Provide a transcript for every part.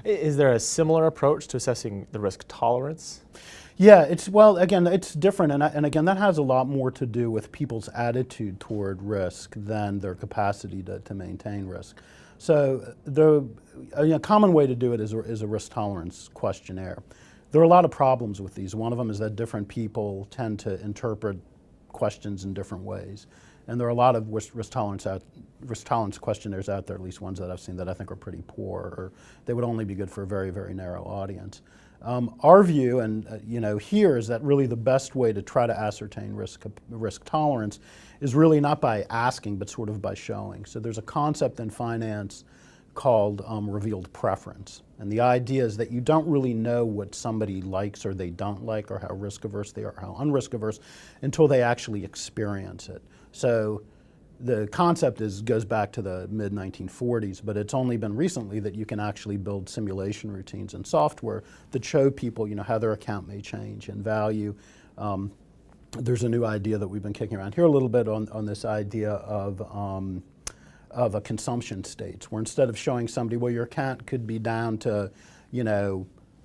Is there a similar approach to assessing the risk tolerance? Yeah, again, it's different, and again, that has a lot more to do with people's attitude toward risk than their capacity to maintain risk. So a common way to do it is a risk tolerance questionnaire. There are a lot of problems with these. One of them is that different people tend to interpret questions in different ways. And there are a lot of risk tolerance questionnaires out there, at least ones that I've seen, that I think are pretty poor, or they would only be good for a very, very narrow audience. Our view, and here, is that really the best way to try to ascertain risk tolerance is really not by asking, but sort of by showing. So there's a concept in finance called revealed preference. And the idea is that you don't really know what somebody likes or they don't like, or how risk averse they are, how unrisk averse, until they actually experience it. So the concept goes back to the mid-1940s, but it's only been recently that you can actually build simulation routines and software that show people how their account may change in value. There's a new idea that we've been kicking around here a little bit on this idea of a consumption state, where instead of showing somebody, well, your account could be down to,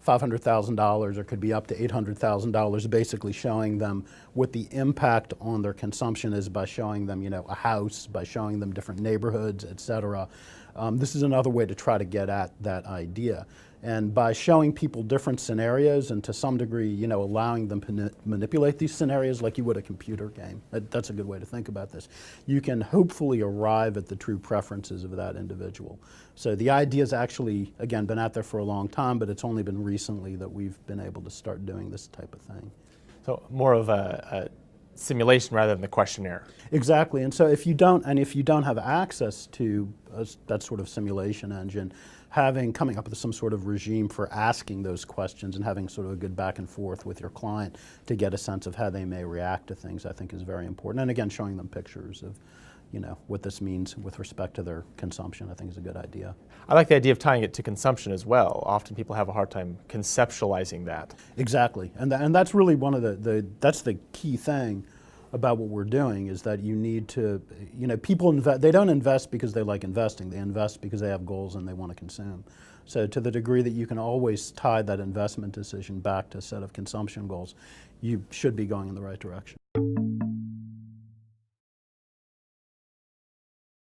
$500,000 or could be up to $800,000, basically showing them what the impact on their consumption is by showing them, a house, by showing them different neighborhoods, et cetera. This is another way to try to get at that idea. And by showing people different scenarios and to some degree, allowing them to manipulate these scenarios like you would a computer game, that's a good way to think about this, you can hopefully arrive at the true preferences of that individual. So the idea's actually, again, been out there for a long time, but it's only been recently that we've been able to start doing this type of thing. So more of a simulation rather than the questionnaire. Exactly, and so if you don't have access to that sort of simulation engine, coming up with some sort of regime for asking those questions and having sort of a good back and forth with your client to get a sense of how they may react to things, I think is very important. And again, showing them pictures of what this means with respect to their consumption, I think is a good idea. I like the idea of tying it to consumption as well. Often people have a hard time conceptualizing that. Exactly, and that's really one of that's the key thing about what we're doing, is that you need to, people they don't invest because they like investing, they invest because they have goals and they want to consume. So to the degree that you can always tie that investment decision back to a set of consumption goals, you should be going in the right direction.